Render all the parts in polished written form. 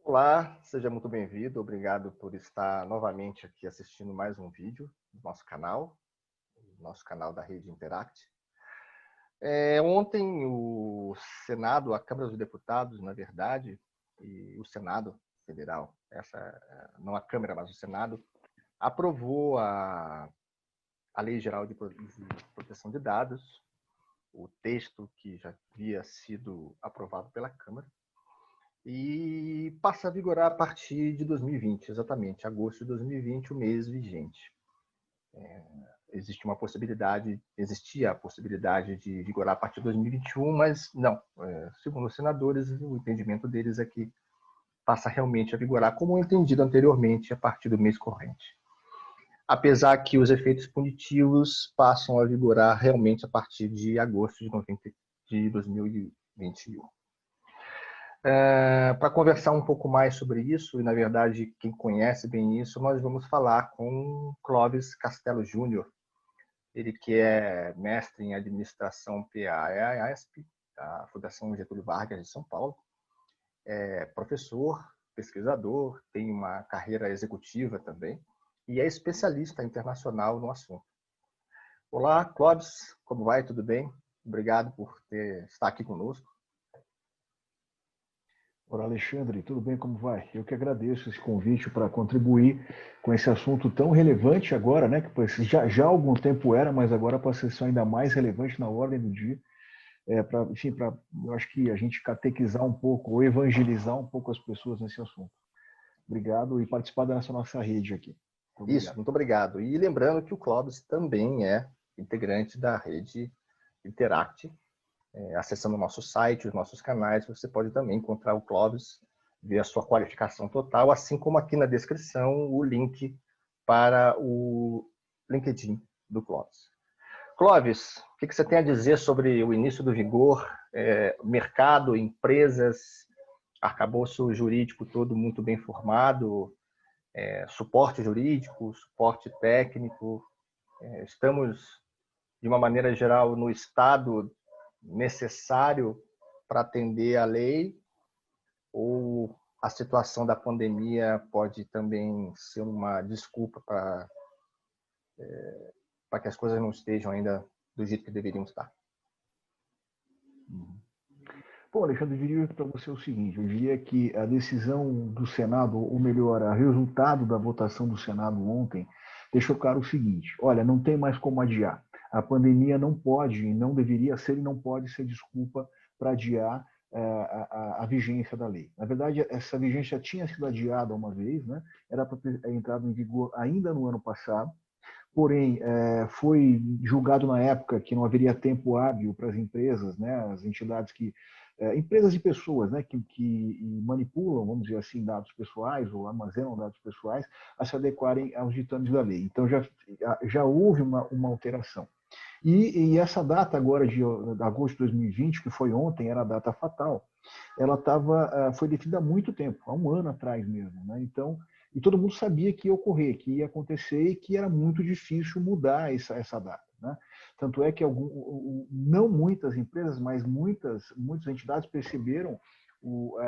Olá, seja muito bem-vindo. Obrigado por estar novamente aqui assistindo mais um vídeo do nosso canal da Rede Interact. Ontem o Senado, a Câmara dos Deputados, na verdade, e o Senado Federal, não a Câmara, mas o Senado, aprovou a Lei Geral de Proteção de Dados, o texto que já havia sido aprovado pela Câmara, e passa a vigorar a partir de 2020, exatamente, agosto de 2020, o mês vigente. Existia a possibilidade de vigorar a partir de 2021, mas não. Segundo os senadores, o entendimento deles é que passa realmente a vigorar como entendido anteriormente, a partir do mês corrente. Apesar que os efeitos punitivos passam a vigorar realmente a partir de agosto de 2021. Para conversar um pouco mais sobre isso, e na verdade quem conhece bem isso, nós vamos falar com Clóvis Castelo Júnior, ele que é mestre em administração pela AESP, a Fundação Getúlio Vargas de São Paulo, é professor, pesquisador, tem uma carreira executiva também e é especialista internacional no assunto. Olá, Clóvis, como vai? Tudo bem? Obrigado por estar aqui conosco. Olá, Alexandre, tudo bem? Como vai? Eu que agradeço esse convite para contribuir com esse assunto tão relevante agora, né? Que já há algum tempo era, mas agora passa a ser ainda mais relevante na ordem do dia. Eu acho que a gente catequizar um pouco, ou evangelizar um pouco as pessoas nesse assunto. Obrigado e participar dessa nossa rede aqui. Isso, muito obrigado. E lembrando que o Clóvis também é integrante da rede Interact. Acessando o nosso site, os nossos canais, você pode também encontrar o Clóvis, ver a sua qualificação total, assim como aqui na descrição o link para o LinkedIn do Clóvis. Clóvis, o que você tem a dizer sobre o início do vigor, mercado, empresas, arcabouço jurídico todo muito bem formado, suporte jurídico, suporte técnico, estamos, de uma maneira geral, no estado necessário para atender a lei, ou a situação da pandemia pode também ser uma desculpa para que as coisas não estejam ainda do jeito que deveriam estar? Bom, Alexandre, eu diria para você o seguinte, eu diria que a decisão do Senado, ou melhor, o resultado da votação do Senado ontem, deixou claro o seguinte, olha, não tem mais como adiar. A pandemia não pode, não deveria ser e não pode ser desculpa para adiar a vigência da lei. Na verdade, essa vigência tinha sido adiada uma vez, né? Era para ter entrado em vigor ainda no ano passado, porém, foi julgado na época que não haveria tempo hábil para as empresas, né, as entidades empresas e pessoas, né, que manipulam, vamos dizer assim, dados pessoais ou armazenam dados pessoais, a se adequarem aos ditames da lei. Então, já houve uma alteração. E essa data agora de agosto de 2020, que foi ontem, era a data fatal, ela foi definida há muito tempo, há um ano atrás mesmo, né? Então, e todo mundo sabia que ia ocorrer, que ia acontecer e que era muito difícil mudar essa data, né? Tanto é que não muitas empresas, mas muitas entidades perceberam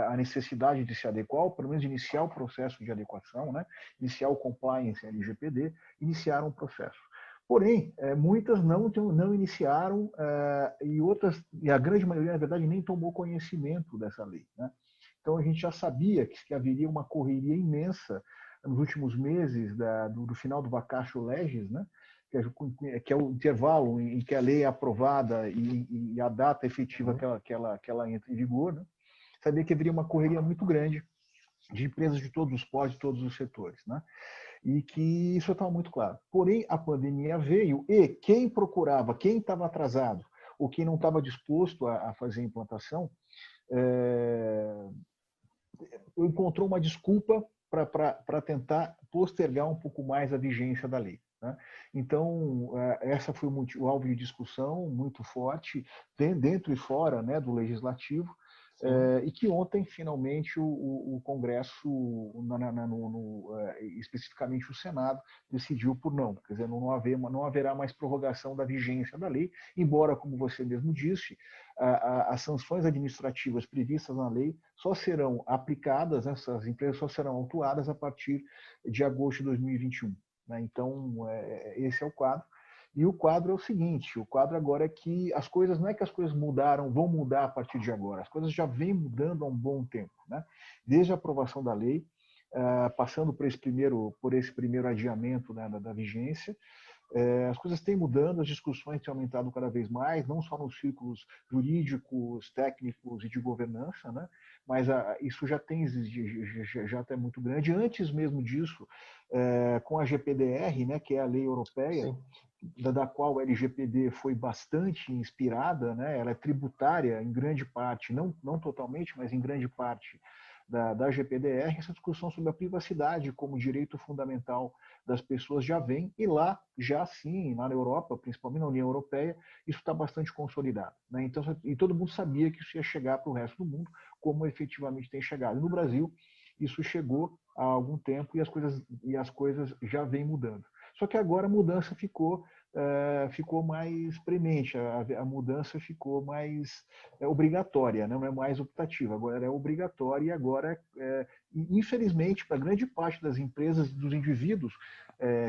a necessidade de se adequar, ou pelo menos iniciar o processo de adequação, né? Iniciar o compliance LGPD, iniciaram o processo. Porém, muitas não iniciaram e a grande maioria, na verdade, nem tomou conhecimento dessa lei, né? Então, a gente já sabia que haveria uma correria imensa nos últimos meses do final do vacatio legis, né? Que é o intervalo em que a lei é aprovada e a data efetiva que ela entra em vigor, né? Sabia que haveria uma correria muito grande de empresas de todos os portos, de todos os setores, né? E que isso estava muito claro. Porém, a pandemia veio e quem procurava, quem estava atrasado ou quem não estava disposto a fazer a implantação, encontrou uma desculpa para tentar postergar um pouco mais a vigência da lei, né? Então, essa foi o alvo de discussão muito forte, dentro e fora, né, do legislativo, e que ontem, finalmente, o Congresso, especificamente o Senado, decidiu por não. Quer dizer, não haverá mais prorrogação da vigência da lei, embora, como você mesmo disse, as sanções administrativas previstas na lei só serão aplicadas, essas empresas só serão autuadas a partir de agosto de 2021. Né? Então, esse é o quadro. E o quadro é o seguinte, o quadro agora é que as coisas, não é que as coisas mudaram, vão mudar a partir de agora, as coisas já vêm mudando há um bom tempo. Né? Desde a aprovação da lei, passando por esse primeiro adiamento, né, da vigência, as coisas têm mudando, as discussões têm aumentado cada vez mais, não só nos círculos jurídicos, técnicos e de governança, né? Mas isso já é muito grande. Antes mesmo disso, com a GPDR, né, que é a lei europeia, da qual a LGPD foi bastante inspirada, né? Ela é tributária em grande parte, não totalmente, mas em grande parte, da GPDR, essa discussão sobre a privacidade como direito fundamental das pessoas já vem, e lá, já sim, lá na Europa, principalmente na União Europeia, isso está bastante consolidado. Né? Então, e todo mundo sabia que isso ia chegar para o resto do mundo, como efetivamente tem chegado. No Brasil, isso chegou há algum tempo e as coisas já vêm mudando. Só que agora a mudança ficou mais premente, a mudança ficou mais obrigatória, não é mais optativa, agora é obrigatória e agora, infelizmente, para grande parte das empresas, dos indivíduos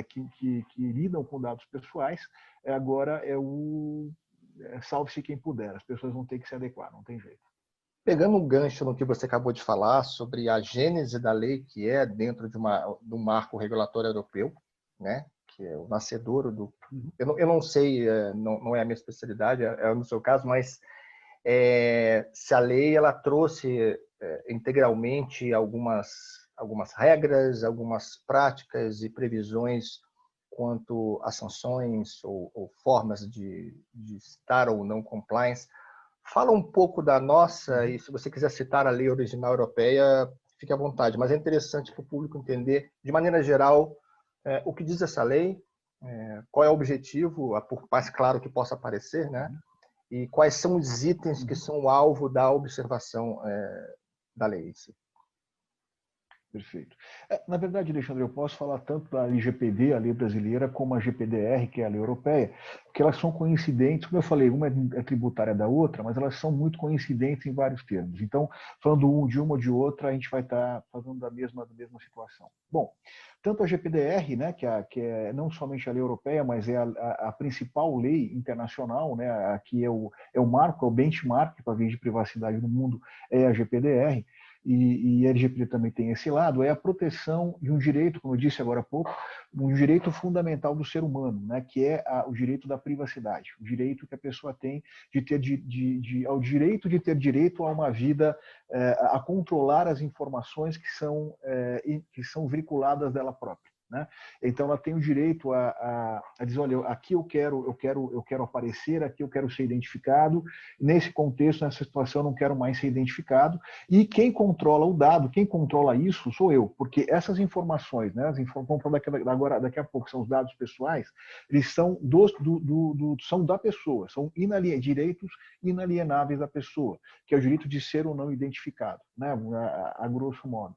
que lidam com dados pessoais, agora salve-se quem puder, as pessoas vão ter que se adequar, não tem jeito. Pegando um gancho no que você acabou de falar sobre a gênese da lei, que é dentro de um marco regulatório europeu, né? Que é o nascedouro do... Eu não sei, não é a minha especialidade, é no seu caso, mas se a lei ela trouxe integralmente algumas regras, algumas práticas e previsões quanto a sanções ou formas de estar ou não compliance. Fala um pouco da nossa, e se você quiser citar a lei original europeia, fique à vontade, mas é interessante para o público entender, de maneira geral, o que diz essa lei, qual é o objetivo, por mais claro que possa parecer, né? E quais são os itens que são o alvo da observação da lei em si. Perfeito. Na verdade, Alexandre, eu posso falar tanto da LGPD, a lei brasileira, como a GPDR, que é a lei europeia, porque elas são coincidentes, como eu falei, uma é tributária da outra, mas elas são muito coincidentes em vários termos. Então, falando de uma ou de outra, a gente vai estar falando da mesma situação. Bom, tanto a GPDR, né, que é não somente a lei europeia, mas é a principal lei internacional, né, aqui é o marco, é o benchmark para a lei de privacidade no mundo, é a GPDR, e a LGPD também tem esse lado, é a proteção de um direito, como eu disse agora há pouco, um direito fundamental do ser humano, né, que é o direito da privacidade, o direito que a pessoa tem de ter ao direito de ter direito a uma vida, a controlar as informações que são veiculadas dela própria. Né? Então ela tem o direito a dizer, olha, aqui eu quero aparecer, aqui eu quero ser identificado, nesse contexto, nessa situação eu não quero mais ser identificado, e quem controla o dado, quem controla isso sou eu, porque essas informações, né, daqui a pouco são os dados pessoais, eles são são da pessoa, são direitos inalienáveis da pessoa, que é o direito de ser ou não identificado, né, a grosso modo.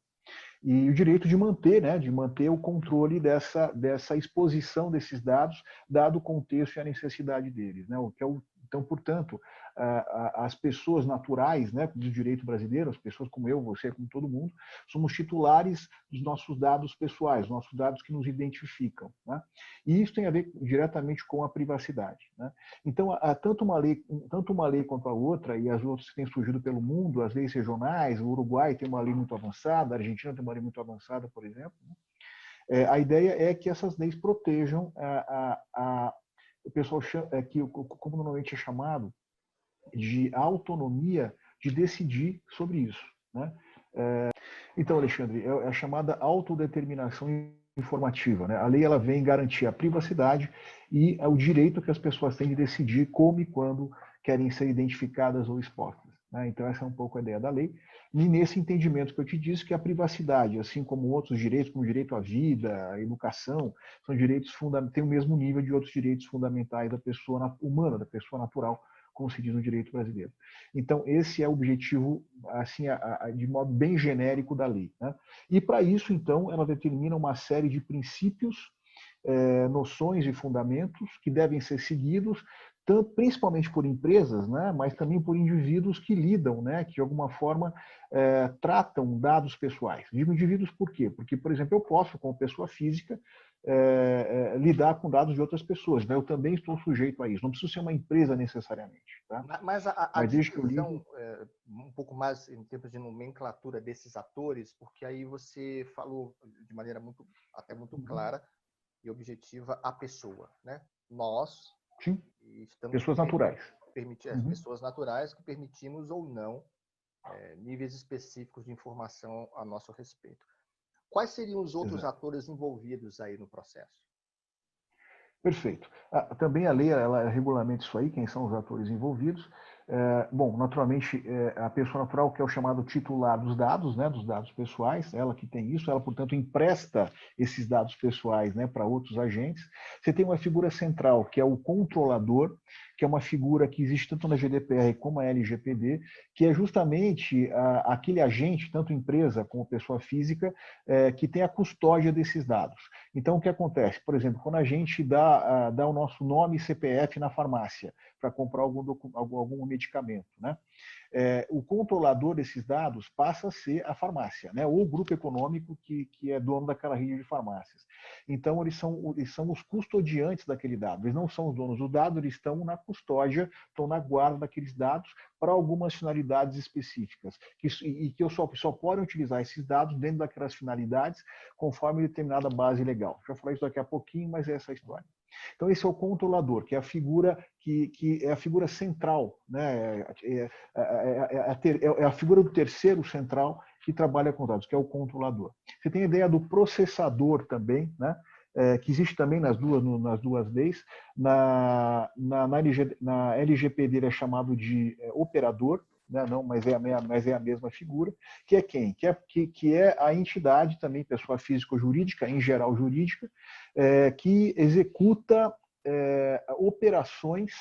E o direito de manter o controle dessa exposição desses dados, dado o contexto e a necessidade deles. Né? Então, portanto, as pessoas naturais, né, do direito brasileiro, as pessoas como eu, você, como todo mundo, somos titulares dos nossos dados pessoais, nossos dados que nos identificam. Né? E isso tem a ver diretamente com a privacidade. Né? Então, tanto uma lei quanto a outra, e as outras que têm surgido pelo mundo, as leis regionais, o Uruguai tem uma lei muito avançada, a Argentina tem uma lei muito avançada, por exemplo. Né? A ideia é que essas leis protejam o pessoal como normalmente é chamado, de autonomia de decidir sobre isso. Né? Então, Alexandre, é a chamada autodeterminação informativa. Né? A lei ela vem garantir a privacidade e o direito que as pessoas têm de decidir como e quando querem ser identificadas ou expostas. Né? Então, essa é um pouco a ideia da lei. E nesse entendimento que eu te disse, que a privacidade, assim como outros direitos, como o direito à vida, à educação, são direitos têm o mesmo nível de outros direitos fundamentais da pessoa humana, da pessoa natural, como se diz no direito brasileiro. Então, esse é o objetivo, assim, de modo bem genérico da lei. Né? E, para isso, então, ela determina uma série de princípios, noções e fundamentos que devem ser seguidos principalmente por empresas, né, mas também por indivíduos que lidam, né, que de alguma forma tratam dados pessoais. Digo indivíduos por quê? Porque, por exemplo, eu posso, como pessoa física, lidar com dados de outras pessoas, né? Eu também estou sujeito a isso. Não preciso ser uma empresa necessariamente. Tá? Mas a Mas desde que eu lido... divisão, um pouco mais em termos de nomenclatura desses atores, porque aí você falou de maneira até muito clara e objetiva a pessoa, né? Nós Sim. estamos Pessoas naturais. as pessoas naturais que permitimos ou não níveis específicos de informação a nosso respeito. Quais seriam os outros atores envolvidos aí no processo? Perfeito. Também a lei ela regulamenta isso aí, quem são os atores envolvidos. Bom, naturalmente, a pessoa natural que é o chamado titular dos dados, né, dos dados pessoais, ela que tem isso, ela, portanto, empresta esses dados pessoais, né, para outros agentes. Você tem uma figura central, que é o controlador, que é uma figura que existe tanto na GDPR como na LGPD, que é justamente aquele agente, tanto empresa como pessoa física, que tem a custódia desses dados. Então, o que acontece? Por exemplo, quando a gente dá o nosso nome e CPF na farmácia para comprar algum medicamento, né? O controlador desses dados passa a ser a farmácia, né? Ou o grupo econômico que é dono daquela rede de farmácias. Então, eles são os custodiantes daquele dado. Eles não são os donos do dado, eles estão na custódia, estão na guarda daqueles dados para algumas finalidades específicas. E que eu só podem utilizar esses dados dentro daquelas finalidades conforme determinada base legal. Já falei isso daqui a pouquinho, mas é essa a história. Então, esse é o controlador, que é a figura que é a figura central, né? É a figura do terceiro central que trabalha com dados, que é o controlador. Você tem a ideia do processador também, né? Que existe também nas duas leis. Na LGPD ele é chamado de operador, né? Não, mas é a mesma figura, que é quem? Que é a entidade também, pessoa física ou jurídica, em geral jurídica, que executa operações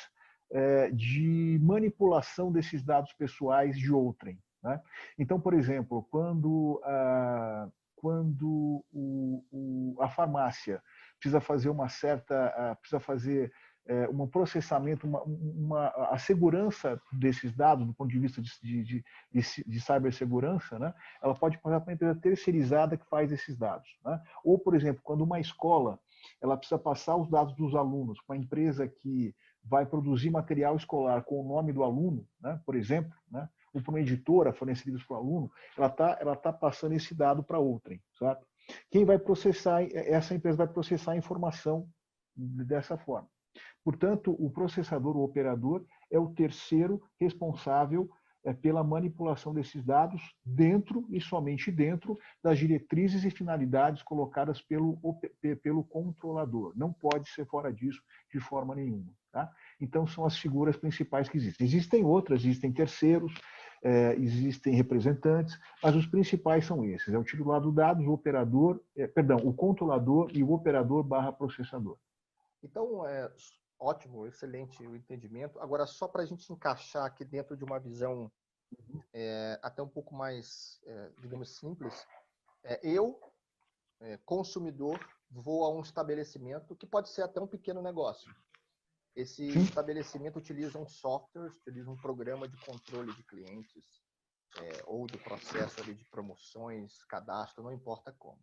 de manipulação desses dados pessoais de outrem. Né? Então, por exemplo, quando a farmácia precisa fazer um processamento, a segurança desses dados, do ponto de vista de cibersegurança, né? Ela pode passar para uma empresa terceirizada que faz esses dados. Né? Ou, por exemplo, quando uma escola ela precisa passar os dados dos alunos para uma empresa que vai produzir material escolar com o nome do aluno, né? Por exemplo, né? Ou para uma editora fornecida para o aluno, ela tá passando esse dado para outrem, sabe? Quem vai processar, essa empresa vai processar a informação dessa forma. Portanto, o processador, o operador, é o terceiro responsável pela manipulação desses dados dentro e somente dentro das diretrizes e finalidades colocadas pelo controlador. Não pode ser fora disso de forma nenhuma. Tá? Então, são as figuras principais que existem. Existem outras, existem terceiros, existem representantes, mas os principais são esses. É o titular do dados, o controlador e o operador / processador. Então, ótimo, excelente o entendimento. Agora, só para a gente encaixar aqui dentro de uma visão até um pouco mais, digamos, simples, eu, consumidor, vou a um estabelecimento que pode ser até um pequeno negócio. Esse estabelecimento utiliza um software, utiliza um programa de controle de clientes, ou do processo ali de promoções, cadastro, não importa como.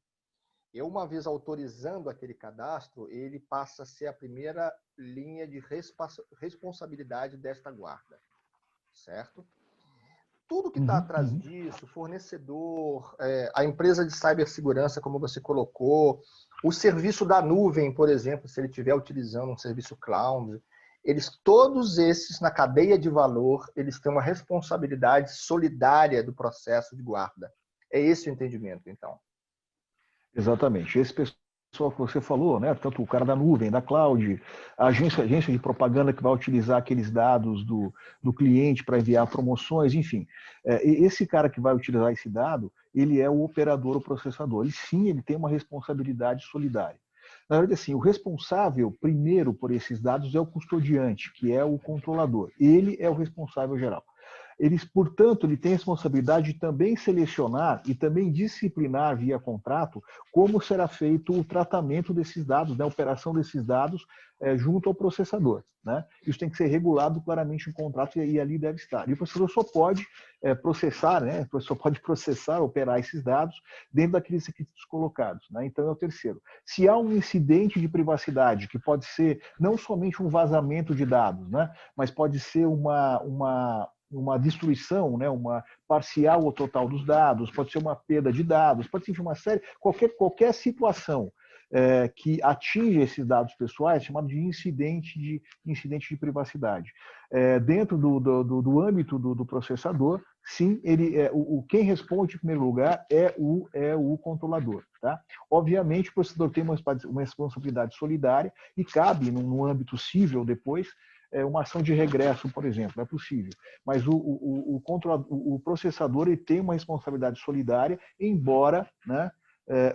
Eu, uma vez autorizando aquele cadastro, ele passa a ser a primeira linha de responsabilidade desta guarda, certo? Tudo que está atrás disso, fornecedor, a empresa de cibersegurança, como você colocou, o serviço da nuvem, por exemplo, se ele estiver utilizando um serviço cloud, todos esses, na cadeia de valor, eles têm uma responsabilidade solidária do processo de guarda. É esse o entendimento, então. Exatamente. Esse pessoal que você falou, né? Tanto o cara da nuvem, da cloud, a agência de propaganda que vai utilizar aqueles dados do cliente para enviar promoções, enfim. Esse cara que vai utilizar esse dado, ele é o operador, o processador. Ele tem uma responsabilidade solidária. Na verdade, assim, o responsável primeiro por esses dados é o custodiante, que é o controlador. Ele é o responsável geral. portanto, ele tem a responsabilidade de também selecionar e também disciplinar via contrato como será feito o tratamento desses dados, né, a operação desses dados junto ao processador, né? Isso tem que ser regulado claramente em contrato e ali deve estar. E o processador só pode processar, né? Só pode processar, operar esses dados dentro daqueles requisitos colocados, né? Então é o terceiro. Se há um incidente de privacidade, que pode ser não somente um vazamento de dados, né? Mas pode ser uma destruição, né, uma parcial ou total dos dados, pode ser uma perda de dados, pode ser uma série, qualquer situação que atinge esses dados pessoais, chamado de incidente de privacidade. Dentro do âmbito do processador, sim, quem responde em primeiro lugar é o controlador. Tá? Obviamente, o processador tem uma responsabilidade solidária e cabe, no âmbito civil depois, uma ação de regresso, por exemplo, é possível. Mas o processador ele tem uma responsabilidade solidária, embora, né,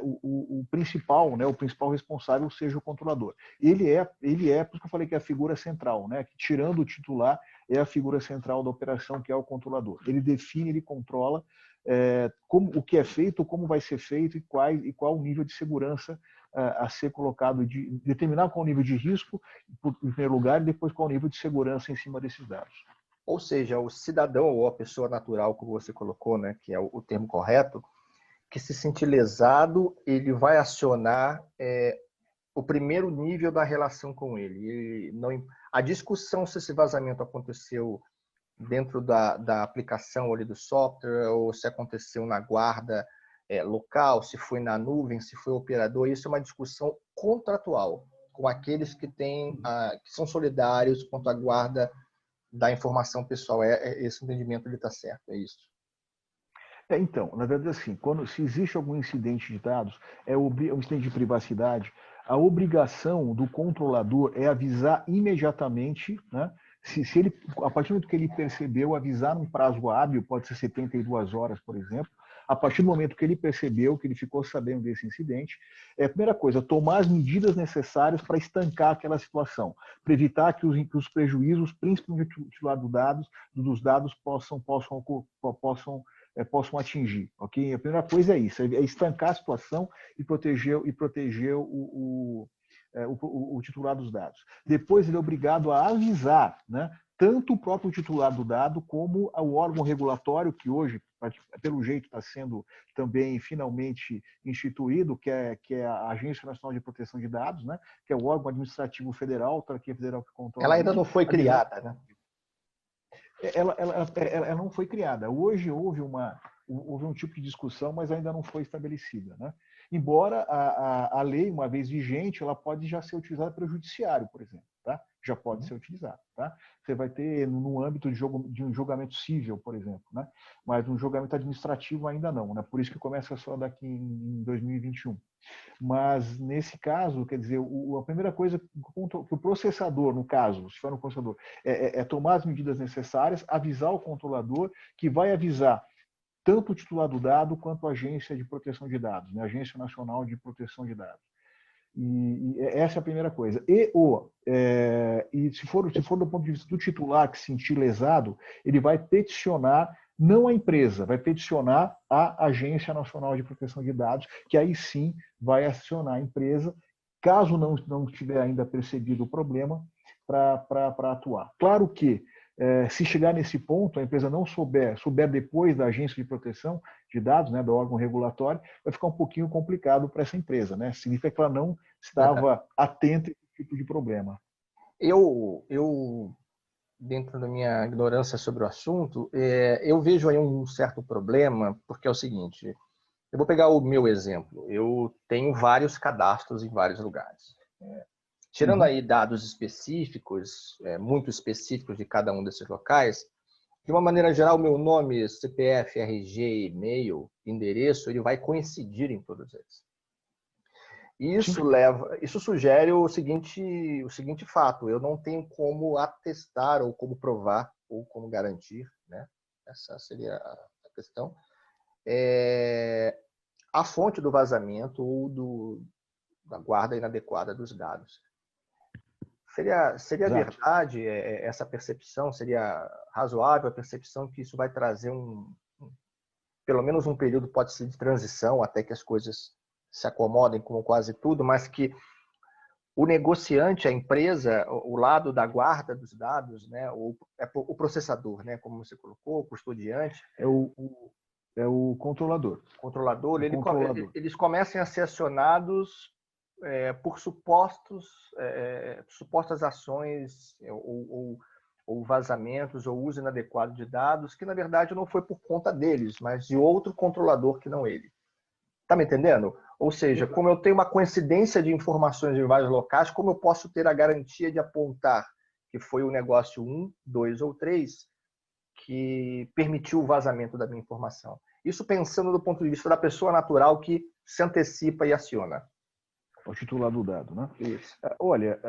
o principal, né, o principal responsável seja o controlador. Ele é, por isso que eu falei que é a figura central, né, que tirando o titular, é a figura central da operação, que é o controlador. Ele define, ele controla o que é feito, como vai ser feito e qual o nível de segurança a ser colocado, determinar qual o nível de risco, em primeiro lugar, e depois qual o nível de segurança em cima desses dados. Ou seja, o cidadão ou a pessoa natural, como você colocou, né, que é o termo correto, que se sentir lesado, ele vai acionar o primeiro nível da relação com ele. A discussão se esse vazamento aconteceu dentro da aplicação ali do software, ou se aconteceu na guarda local, se foi na nuvem, se foi operador, isso é uma discussão contratual com aqueles que são solidários quanto à guarda da informação pessoal. Esse entendimento está certo, é isso. Então, na verdade, assim, se existe algum incidente de dados, um incidente de privacidade, a obrigação do controlador é avisar imediatamente, né? Se ele, a partir do momento que ele percebeu, avisar num prazo hábil, pode ser 72 horas, por exemplo, a partir do momento que ele percebeu, que ele ficou sabendo desse incidente, a primeira coisa, tomar as medidas necessárias para estancar aquela situação, para evitar que os prejuízos, principalmente do titular dos dados, possam atingir, ok? A primeira coisa é isso, é estancar a situação e proteger o titular dos dados. Depois ele é obrigado a avisar, né, tanto o próprio titular do dado como o órgão regulatório, que hoje, pelo jeito, está sendo também finalmente instituído, que é a Agência Nacional de Proteção de Dados, né, que é o órgão administrativo federal, a autarquia federal que controla. Ela ainda não foi criada, né? Ela não foi criada. Hoje houve um tipo de discussão, mas ainda não foi estabelecida, né? Embora a lei, uma vez vigente, ela pode já ser utilizada pelo judiciário, por exemplo, tá? Já pode ser utilizada, tá? Você vai ter no âmbito de um julgamento civil, por exemplo, né? Mas um julgamento administrativo ainda não, né? Por isso que começa só daqui em 2021. Mas, nesse caso, quer dizer, a primeira coisa que o processador, no caso, se for no processador, é tomar as medidas necessárias, avisar o controlador, que vai avisar tanto o titular do dado quanto a Agência de Proteção de Dados, né? A Agência Nacional de Proteção de Dados. E essa é a primeira coisa. E se for do ponto de vista do titular que se sentir lesado, ele vai peticionar não a empresa, vai peticionar a Agência Nacional de Proteção de Dados, que aí sim vai acionar a empresa, caso não tiver ainda percebido o problema, para atuar. Claro que, se chegar nesse ponto, a empresa não souber depois da Agência de Proteção de Dados, né, do órgão regulatório, vai ficar um pouquinho complicado para essa empresa, né? Significa que ela não estava atenta a esse tipo de problema. Eu dentro da minha ignorância sobre o assunto, eu vejo aí um certo problema, porque é o seguinte, eu vou pegar o meu exemplo, eu tenho vários cadastros em vários lugares. Tirando aí dados específicos, muito específicos de cada um desses locais, de uma maneira geral, meu nome, CPF, RG, e-mail, endereço, ele vai coincidir em todos eles. Isso sugere o seguinte fato: eu não tenho como atestar ou como provar ou como garantir, né? Essa seria a questão. A fonte do vazamento ou da guarda inadequada dos dados. Seria Exato. verdade essa percepção, seria razoável a percepção que isso vai trazer pelo menos um período, pode ser de transição, até que as coisas se acomodem, como quase tudo, mas que o negociante, a empresa, o lado da guarda dos dados, né, o processador, né, como você colocou, o custodiante, É o controlador. controlador, O controlador. eles comecem a ser acionados por supostas ações ou vazamentos ou uso inadequado de dados, que na verdade não foi por conta deles, mas de outro controlador que não ele. Tá me entendendo? Ou seja, como eu tenho uma coincidência de informações em vários locais, como eu posso ter a garantia de apontar que foi o negócio 1, 2 ou 3 que permitiu o vazamento da minha informação? Isso pensando do ponto de vista da pessoa natural que se antecipa e aciona. O titular do dado, né? Isso. Olha,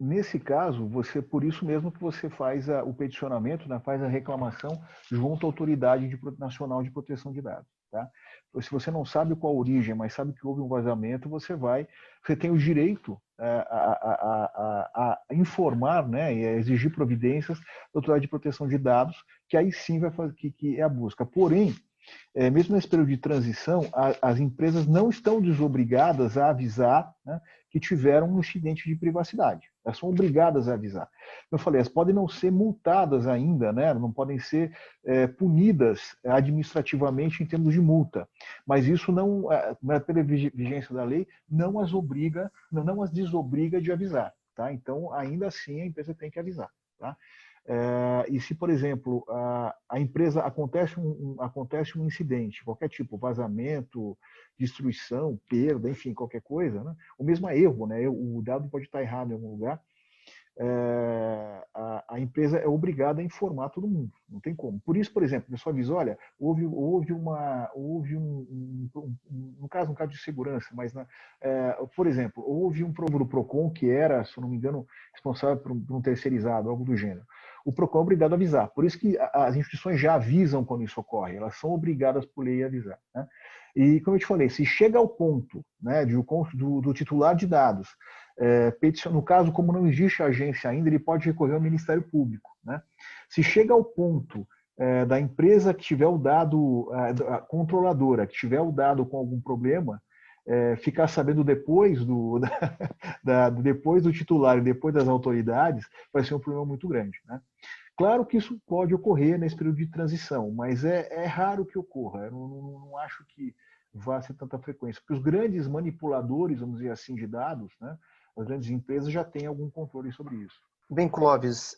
nesse caso, por isso mesmo que você faz o peticionamento, né, faz a reclamação junto à Autoridade Nacional de Proteção de Dados. Tá? Se você não sabe qual a origem, mas sabe que houve um vazamento, você tem o direito a informar, né, e a exigir providências da Autoridade de Proteção de Dados, que aí sim vai fazer que é a busca. Porém, mesmo nesse período de transição, as empresas não estão desobrigadas a avisar, né, que tiveram um incidente de privacidade. Elas são obrigadas a avisar. Eu falei, elas podem não ser multadas ainda, né, não podem ser punidas administrativamente em termos de multa, mas isso não, pela vigência da lei, não as desobriga de avisar. Tá? Então, ainda assim, a empresa tem que avisar. Tá? E se, por exemplo, a empresa acontece um incidente, qualquer tipo, vazamento, destruição, perda, enfim, qualquer coisa, né? O mesmo erro, né? O dado pode estar errado em algum lugar, a empresa é obrigada a informar todo mundo, não tem como. Por isso, por exemplo, a pessoa avisa, olha, houve no caso de segurança, mas, por exemplo, houve um problema do PROCON que era, se eu não me engano, responsável por um terceirizado, algo do gênero. O PROCON é obrigado a avisar. Por isso que as instituições já avisam quando isso ocorre, elas são obrigadas por lei a avisar. Né? E, como eu te falei, se chega ao ponto, né, do titular de dados, no caso, como não existe agência ainda, ele pode recorrer ao Ministério Público. Né? Se chega ao ponto da empresa que tiver o dado, a controladora, que tiver o dado com algum problema, ficar sabendo depois depois do titular e depois das autoridades, vai ser um problema muito grande. Né? Claro que isso pode ocorrer nesse período de transição, mas é raro que ocorra. Eu não acho que vá ser tanta frequência, porque os grandes manipuladores, vamos dizer assim, de dados, né, as grandes empresas já têm algum controle sobre isso. Bem, Clóvis,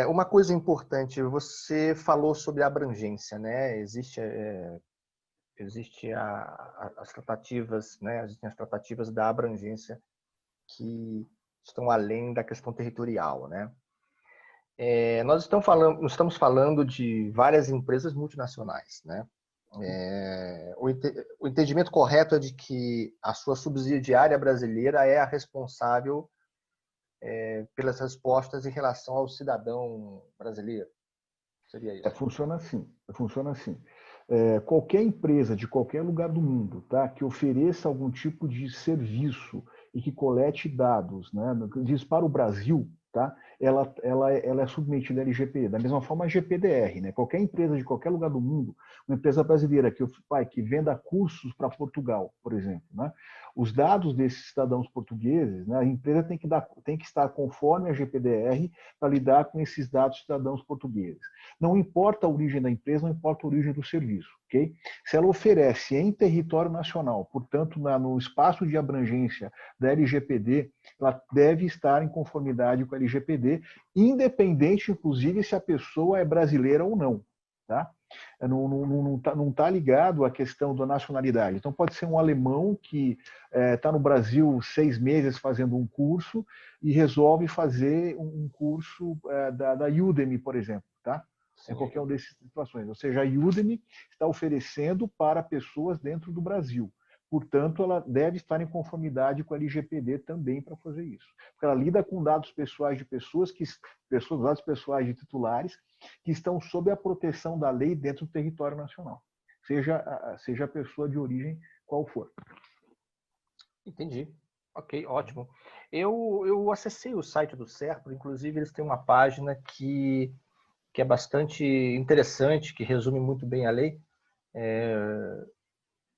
uma coisa importante, você falou sobre a abrangência, né? Existe as tratativas, né? Existem as tratativas da abrangência que estão além da questão territorial, né? Nós estamos falando de várias empresas multinacionais, né? O entendimento correto é de que a sua subsidiária brasileira é a responsável pelas respostas em relação ao cidadão brasileiro. Seria isso? Funciona assim. Qualquer empresa de qualquer lugar do mundo, tá, que ofereça algum tipo de serviço e que colete dados, né, diz para o Brasil, tá, ela é submetida à LGPD, da mesma forma a GPDR, né? Qualquer empresa de qualquer lugar do mundo, uma empresa brasileira que venda cursos para Portugal, por exemplo, né? Os dados desses cidadãos portugueses, né, a empresa tem que estar conforme a GPDR para lidar com esses dados cidadãos portugueses. Não importa a origem da empresa, não importa a origem do serviço, ok? Se ela oferece em território nacional, portanto, no espaço de abrangência da LGPD, ela deve estar em conformidade com a LGPD, independente, inclusive, se a pessoa é brasileira ou não, tá? Não tá ligado à questão da nacionalidade. Então, pode ser um alemão que está no Brasil 6 meses fazendo um curso e resolve fazer um curso da Udemy, por exemplo, tá? Em qualquer uma dessas situações. Ou seja, a Udemy está oferecendo para pessoas dentro do Brasil. Portanto, ela deve estar em conformidade com a LGPD também para fazer isso. Porque ela lida com dados pessoais de dados pessoais de titulares que estão sob a proteção da lei dentro do território nacional, seja a pessoa de origem qual for. Entendi. Ok, ótimo. Eu acessei o site do Serpro, inclusive eles têm uma página que é bastante interessante, que resume muito bem a lei.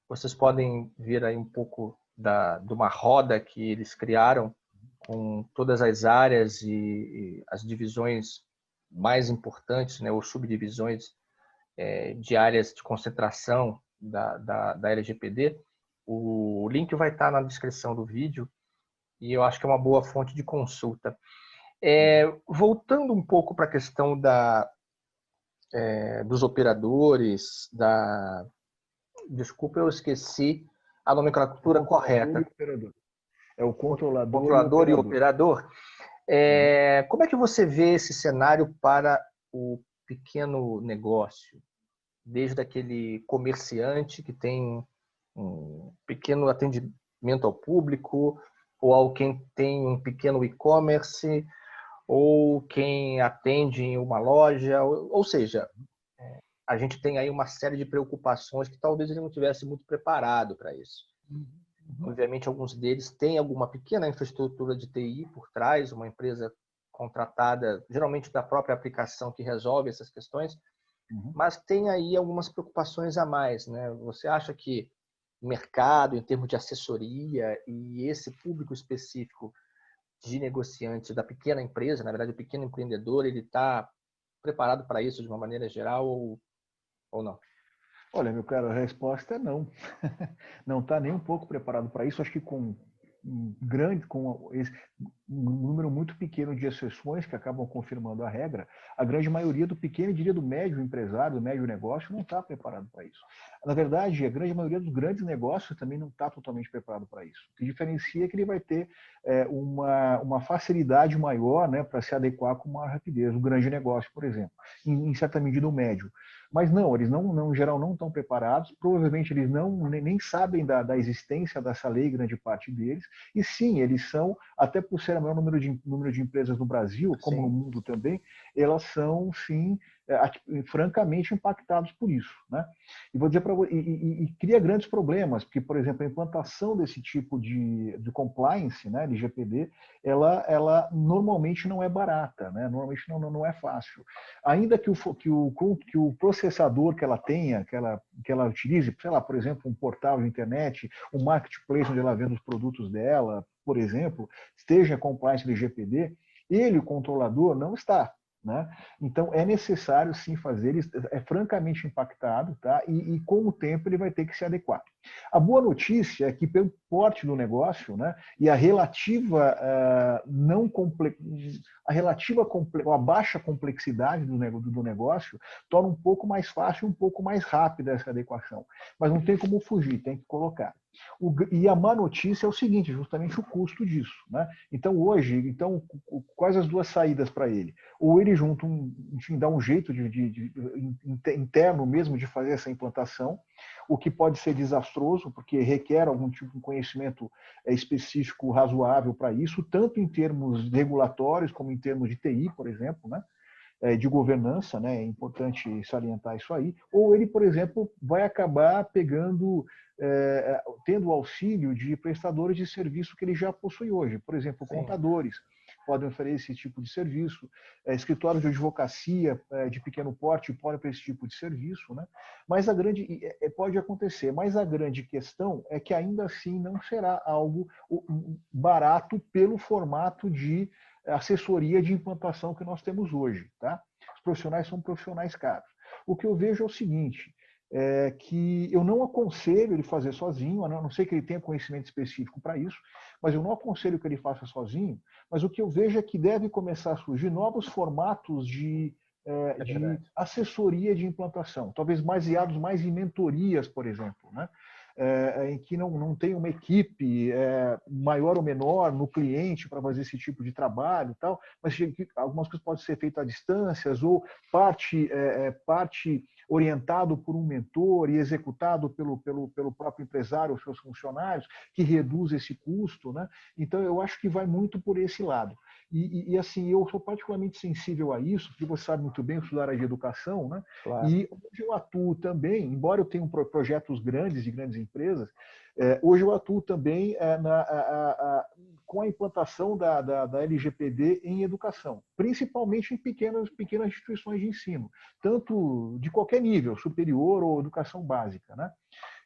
Vocês podem ver aí um pouco de uma roda que eles criaram com todas as áreas e as divisões mais importantes, né, ou subdivisões de áreas de concentração da LGPD. O link vai estar na descrição do vídeo e eu acho que é uma boa fonte de consulta. Voltando um pouco para a questão dos operadores, desculpa, eu esqueci a nomenclatura Controlador e correta. operador. É o controlador e Controlador e operador. operador. Como é que você vê esse cenário para o pequeno negócio? Desde aquele comerciante que tem um pequeno atendimento ao público, ou alguém tem um pequeno e-commerce, ou quem atende em uma loja, ou seja, a gente tem aí uma série de preocupações que talvez ele não tivesse muito preparado para isso. Obviamente, alguns deles têm alguma pequena infraestrutura de TI por trás, uma empresa contratada, geralmente da própria aplicação que resolve essas questões, mas tem aí algumas preocupações a mais, né? Você acha que o mercado, em termos de assessoria e esse público específico de negociantes da pequena empresa, na verdade, o pequeno empreendedor, ele está preparado para isso de uma maneira geral ou não? Olha, meu caro, a resposta é não. Não está nem um pouco preparado para isso. Acho que com um número muito pequeno de exceções que acabam confirmando a regra, a grande maioria do pequeno, diria do médio empresário, do médio negócio, não está preparado para isso. Na verdade, a grande maioria dos grandes negócios também não está totalmente preparado para isso. O que diferencia é que ele vai ter uma facilidade maior, né, para se adequar com maior rapidez. O grande negócio, por exemplo, em certa medida o médio. Mas não, eles em geral não estão preparados, provavelmente eles nem sabem da existência dessa lei, grande parte deles, e sim, eles são, até por ser o maior número de empresas no Brasil, como Sim. no mundo também, elas são, sim, francamente impactados por isso, né? E vou dizer para você, e cria grandes problemas, porque, por exemplo, a implantação desse tipo de compliance, né, de GPD, ela normalmente não é barata, né? Normalmente não é fácil. Ainda que o processador que ela tenha, que ela utilize, sei lá, por exemplo, um portal de internet, um marketplace onde ela vende os produtos dela, por exemplo, esteja compliance de GPD, ele, o controlador, não está. Né? Então, é necessário sim fazer, ele é francamente impactado, tá? E com o tempo ele vai ter que se adequar. A boa notícia é que, pelo porte do negócio, né, e a relativa a baixa complexidade do negócio, torna um pouco mais fácil, um pouco mais rápida essa adequação. Mas não tem como fugir, tem que colocar. E a má notícia é o seguinte, justamente o custo disso. Né? Então, hoje, quais as duas saídas para ele? Ou ele junta, enfim, dá um jeito interno mesmo de fazer essa implantação, o que pode ser desastroso, porque requer algum tipo de conhecimento específico razoável para isso, tanto em termos regulatórios como em termos de TI, por exemplo, né? De governança, né? É importante salientar isso aí. Ou ele, por exemplo, vai acabar tendo o auxílio de prestadores de serviço que ele já possui hoje. Por exemplo, Sim. contadores podem oferecer esse tipo de serviço, escritórios de advocacia de pequeno porte podem oferecer esse tipo de serviço, né? Mas pode acontecer, mas a grande questão é que ainda assim não será algo barato pelo formato de assessoria de implantação que nós temos hoje. Tá? Os profissionais são profissionais caros. O que eu vejo é o seguinte, que eu não aconselho ele fazer sozinho, a não ser que ele tenha conhecimento específico para isso, mas eu não aconselho que ele faça sozinho, mas o que eu vejo é que deve começar a surgir novos formatos de assessoria de implantação, talvez baseados mais em mentorias, por exemplo, né? Em que não tem uma equipe maior ou menor no cliente para fazer esse tipo de trabalho e tal, mas algumas coisas podem ser feitas à distância ou parte orientado por um mentor e executado pelo próprio empresário ou seus funcionários, que reduz esse custo. Né? Então, eu acho que vai muito por esse lado. E assim, eu sou particularmente sensível a isso, porque você sabe muito bem, eu sou da área de educação, né? Claro. E hoje eu atuo também, embora eu tenha projetos grandes de grandes empresas, Hoje eu atuo também com a implantação da LGPD em educação, principalmente em pequenas instituições de ensino, tanto de qualquer nível, superior ou educação básica, né?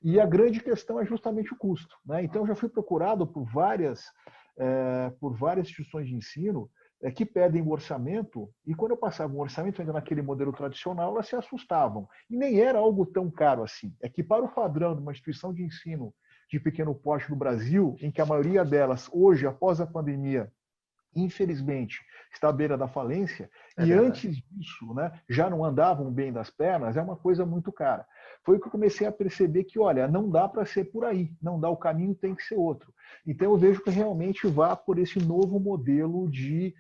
E a grande questão é justamente o custo, né? Então, eu já fui procurado por várias instituições de ensino que pedem o orçamento, e quando eu passava um orçamento ainda naquele modelo tradicional, elas se assustavam. E nem era algo tão caro assim. É que para o padrão de uma instituição de ensino de pequeno porte no Brasil, em que a maioria delas, hoje, após a pandemia, infelizmente, está à beira da falência, e antes disso, né, já não andavam bem das pernas, é uma coisa muito cara. Foi que eu comecei a perceber que, olha, não dá para ser por aí, não dá, o caminho tem que ser outro. Então eu vejo que realmente vá por esse novo modelo de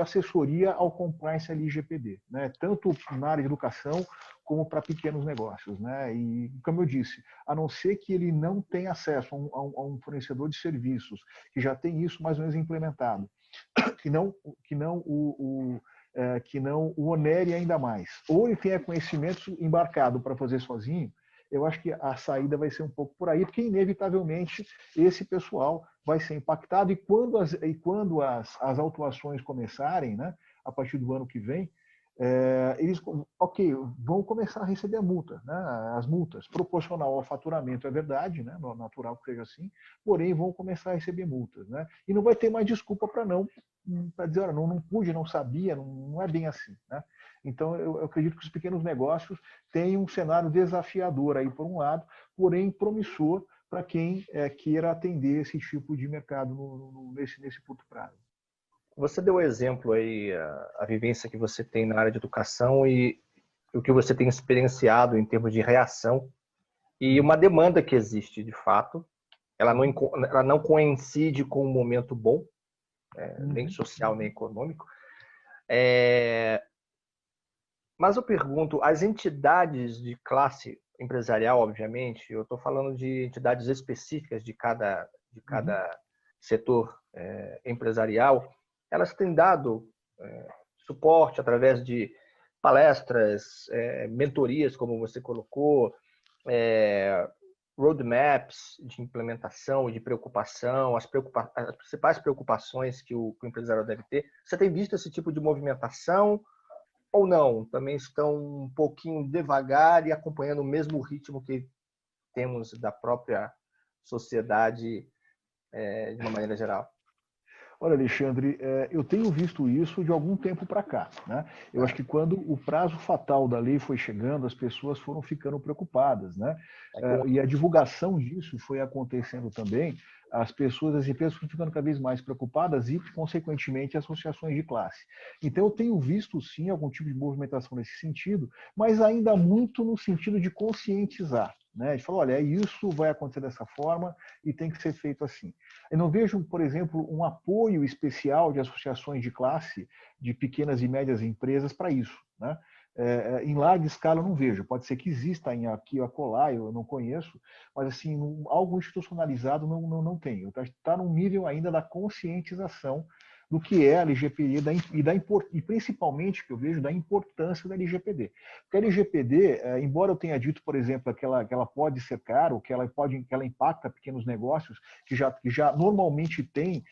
assessoria ao compliance LGPD, né, tanto na área de educação como para pequenos negócios, né? E, como eu disse, a não ser que ele não tenha acesso a um fornecedor de serviços que já tem isso mais ou menos implementado, que não o onere ainda mais, ou ele tenha conhecimento embarcado para fazer sozinho, eu acho que a saída vai ser um pouco por aí, porque inevitavelmente esse pessoal vai ser impactado, e quando as autuações começarem, né, a partir do ano que vem, eles vão começar a receber a multa, né? As multas, proporcional ao faturamento, é verdade, né? Natural que seja assim, porém vão começar a receber multas, né? E não vai ter mais desculpa para dizer, olha, não pude, não sabia, não é bem assim, né? Então eu acredito que os pequenos negócios têm um cenário desafiador aí por um lado, porém promissor para quem queira atender esse tipo de mercado nesse curto prazo. Você deu o exemplo aí, a vivência que você tem na área de educação e o que você tem experienciado em termos de reação e uma demanda que existe de fato. Ela não coincide com um momento bom, nem social, nem econômico. Mas eu pergunto, as entidades de classe empresarial, obviamente, eu estou falando de entidades específicas de cada setor empresarial, elas têm dado suporte através de palestras, mentorias, como você colocou, roadmaps de implementação e de preocupação, as principais preocupações que o empresário deve ter. Você tem visto esse tipo de movimentação ou não? Também estão um pouquinho devagar e acompanhando o mesmo ritmo que temos da própria sociedade de uma maneira geral? Olha, Alexandre, eu tenho visto isso de algum tempo para cá, né? Eu acho que quando o prazo fatal da lei foi chegando, as pessoas foram ficando preocupadas, né? E a divulgação disso foi acontecendo também, as empresas foram ficando cada vez mais preocupadas e, consequentemente, associações de classe. Então, eu tenho visto, sim, algum tipo de movimentação nesse sentido, mas ainda muito no sentido de conscientizar, né? De falar, olha, isso vai acontecer dessa forma e tem que ser feito assim. Eu não vejo, por exemplo, um apoio especial de associações de classe de pequenas e médias empresas para isso, né? Em larga escala eu não vejo. Pode ser que exista aqui ou acolá, eu não conheço, mas assim, algo institucionalizado não tem. Está num nível ainda da conscientização do que é a LGPD e principalmente, que eu vejo, da importância da LGPD. Porque a LGPD, embora eu tenha dito, por exemplo, que ela pode ser cara, que ela impacta pequenos negócios, que já normalmente tem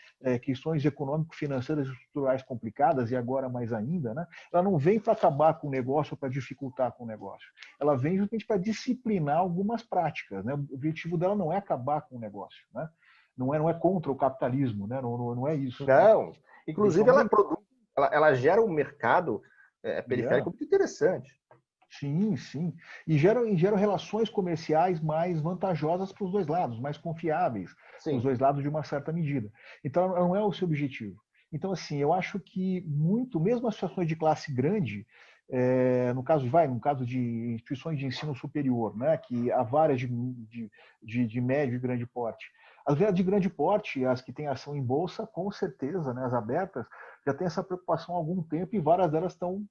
questões econômico-financeiras e estruturais complicadas, e agora mais ainda, né? Ela não vem para acabar com o negócio, para dificultar com o negócio. Ela vem justamente para disciplinar algumas práticas, né? O objetivo dela não é acabar com o negócio, né? Não é contra o capitalismo, né? Não é isso. Não. Inclusive, ela gera um mercado periférico muito interessante. Sim, sim. E gera relações comerciais mais vantajosas para os dois lados, mais confiáveis para os dois lados de uma certa medida. Então, não é o seu objetivo. Então, assim, eu acho que mesmo as situações de classe grande, no caso de instituições de ensino superior, né, que há várias de médio e grande porte. As de grande porte, as que têm ação em bolsa, com certeza, né, as abertas, já têm essa preocupação há algum tempo e várias delas estão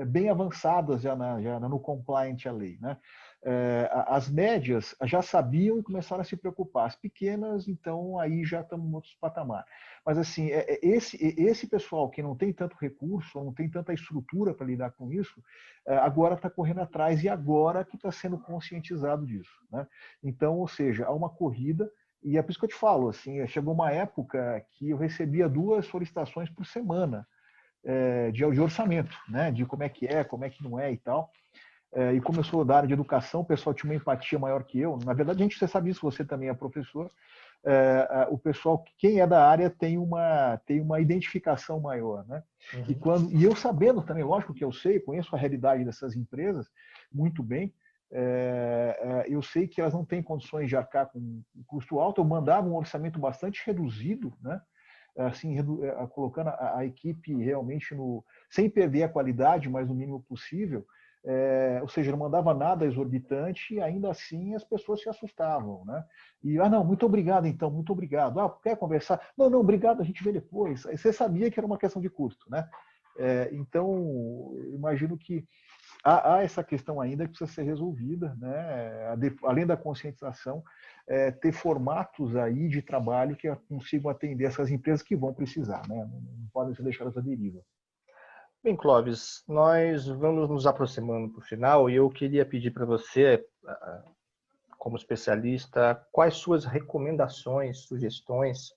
bem avançadas já no compliant à lei, né? As médias já sabiam e começaram a se preocupar. As pequenas, então, aí já estamos em outros patamar. Mas, assim, esse pessoal que não tem tanto recurso, não tem tanta estrutura para lidar com isso, agora está correndo atrás e agora que está sendo conscientizado disso, né? Então, ou seja, há uma corrida. E é por isso que eu te falo, assim, chegou uma época que eu recebia 2 solicitações por semana de orçamento, né? De como é que não é e tal. E como eu sou da área de educação, o pessoal tinha uma empatia maior que eu. Na verdade, você sabe isso, você também é professor. O pessoal, quem é da área, tem uma identificação maior, né? Uhum. E eu sabendo também, lógico que eu sei, conheço a realidade dessas empresas muito bem. Eu sei que elas não têm condições de arcar com um custo alto. Eu mandava um orçamento bastante reduzido, né? Assim, colocando a equipe realmente sem perder a qualidade, mas no mínimo possível. Ou seja, não mandava nada exorbitante e ainda assim as pessoas se assustavam, né? E, não, muito obrigado então, muito obrigado. Quer conversar? Não, não, obrigado, a gente vê depois. Você sabia que era uma questão de custo, né? Então, imagino que há essa questão ainda que precisa ser resolvida, né? Além da conscientização, ter formatos aí de trabalho que consigam atender essas empresas que vão precisar, né? Não podem ser deixadas à deriva. Bem, Clóvis, nós vamos nos aproximando para o final e eu queria pedir para você, como especialista, quais suas recomendações, sugestões.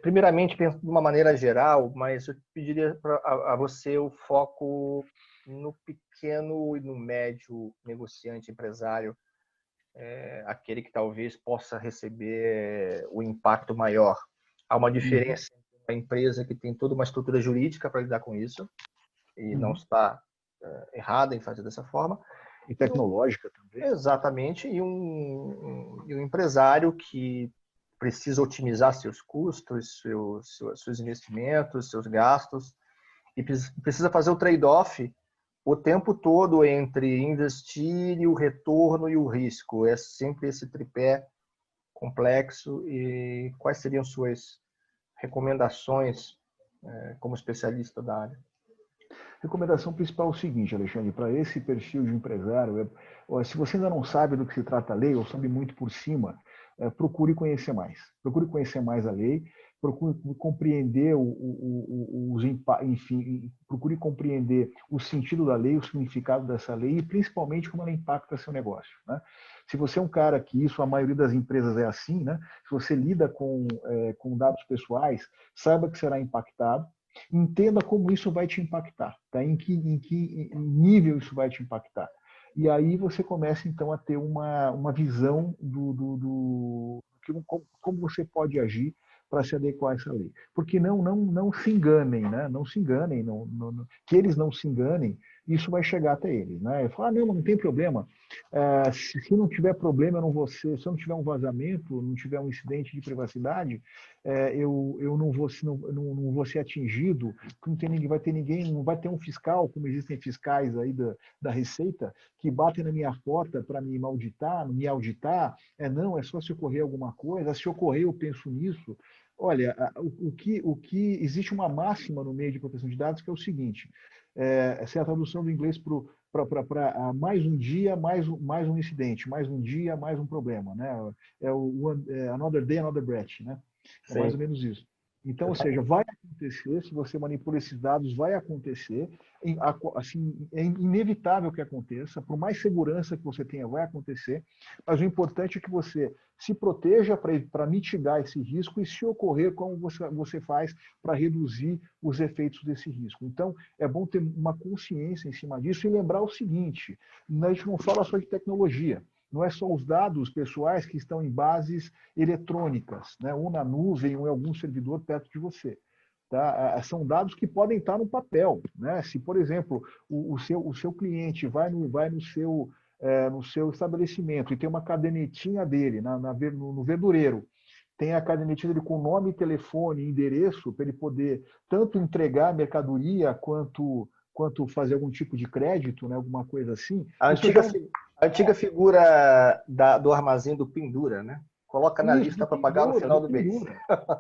Primeiramente, pensando de uma maneira geral, mas eu pediria a você o foco no pequeno e no médio negociante empresário, aquele que talvez possa receber o impacto maior. Há uma Uhum, diferença entre uma empresa que tem toda uma estrutura jurídica para lidar com isso, e não uhum. está errada em fazer dessa forma, E e tecnológica também. exatamente, e um empresário que precisa otimizar seus custos, seus investimentos, seus gastos, e precisa fazer o trade-off o tempo todo entre investir e o retorno e o risco. É sempre esse tripé complexo. E quais seriam suas recomendações como especialista da área? Recomendação principal é o seguinte, Alexandre, para esse perfil de empresário, se você ainda não sabe do que se trata a lei, ou sabe muito por cima, procure conhecer mais. Procure conhecer mais a lei, procure compreender enfim, procure compreender o sentido da lei, o significado dessa lei e principalmente como ela impacta seu negócio, né? Se você é um cara que isso, a maioria das empresas é assim, né? Se você lida com dados pessoais, saiba que será impactado. Entenda como isso vai te impactar, tá? Em que nível isso vai te impactar. E aí você começa, então, a ter uma visão como você pode agir para se adequar a essa lei. Porque não se enganem, né? Não se enganem, que eles não se enganem, isso vai chegar até eles, né? Eu falo, não, não tem problema. Se não tiver problema, se eu não tiver um vazamento, não tiver um incidente de privacidade, eu não vou ser atingido, não tem ninguém, vai ter ninguém, não vai ter um fiscal, como existem fiscais aí da Receita, que batem na minha porta para me auditar. Não, é só se ocorrer alguma coisa, se ocorrer eu penso nisso. Olha, o que existe uma máxima no meio de proteção de dados que é o seguinte: essa é a tradução do inglês para mais um dia, mais um incidente, mais um dia, mais um problema, né? Another day, another breach, né? É mais Sim. ou menos isso. Então, ou seja, vai acontecer, se você manipula esses dados, vai acontecer. Assim, é inevitável que aconteça, por mais segurança que você tenha, vai acontecer. Mas o importante é que você se proteja para mitigar esse risco e, se ocorrer, como você faz para reduzir os efeitos desse risco. Então, é bom ter uma consciência em cima disso e lembrar o seguinte: a gente não fala só de tecnologia. Não é só os dados pessoais que estão em bases eletrônicas, né? Ou na nuvem ou em algum servidor perto de você. Tá? São dados que podem estar no papel, né? Se, por exemplo, o seu cliente vai no seu estabelecimento e tem uma cadernetinha dele no verdureiro, tem a cadernetinha dele com nome, telefone, endereço, para ele poder tanto entregar a mercadoria quanto fazer algum tipo de crédito, né? Alguma coisa assim. A Isso antiga, já a antiga figura do armazém do pendura, né? Coloca na Isso, lista para pagar no final do mês.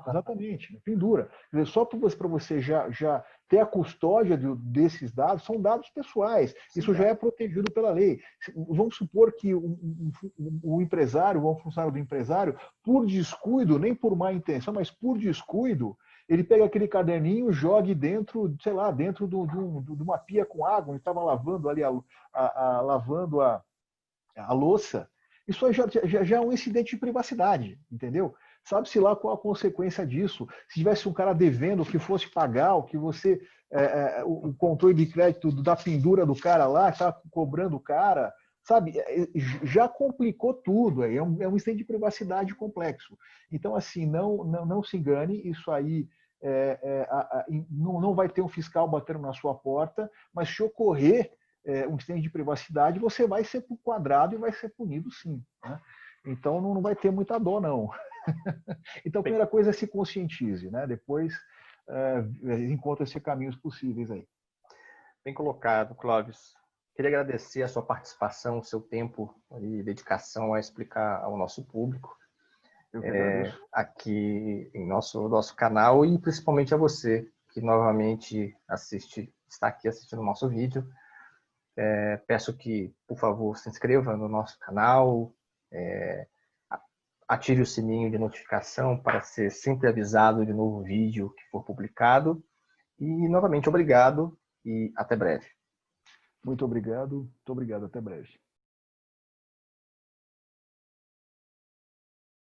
Exatamente, pendura. Quer dizer, só para você já ter a custódia desses dados, são dados pessoais. Sim, isso já é protegido pela lei. Vamos supor que o empresário, ou o funcionário do empresário, por descuido, nem por má intenção, mas por descuido, ele pega aquele caderninho, jogue dentro, sei lá, dentro de uma pia com água, ele estava lavando ali lavando a louça. Isso já é um incidente de privacidade, entendeu? Sabe-se lá qual a consequência disso. Se tivesse um cara devendo que fosse pagar, o que você. O controle de crédito da pendura do cara lá, está cobrando o cara, sabe? Já complicou tudo. É um incidente de privacidade complexo. Então, assim, não se engane, isso aí. Não vai ter um fiscal batendo na sua porta, mas se ocorrer um incidente de privacidade, você vai ser enquadrado e vai ser punido sim. Né? Então não vai ter muita dor, não. Então a primeira coisa é se conscientize, né? Depois encontra-se caminhos possíveis aí. Bem colocado, Clóvis. Queria agradecer a sua participação, o seu tempo e dedicação a explicar ao nosso público aqui em nosso canal e principalmente a você que novamente está aqui assistindo o nosso vídeo. Peço que, por favor, se inscreva no nosso canal, ative o sininho de notificação para ser sempre avisado de novo vídeo que for publicado. E, novamente, obrigado e até breve. Muito obrigado, até breve.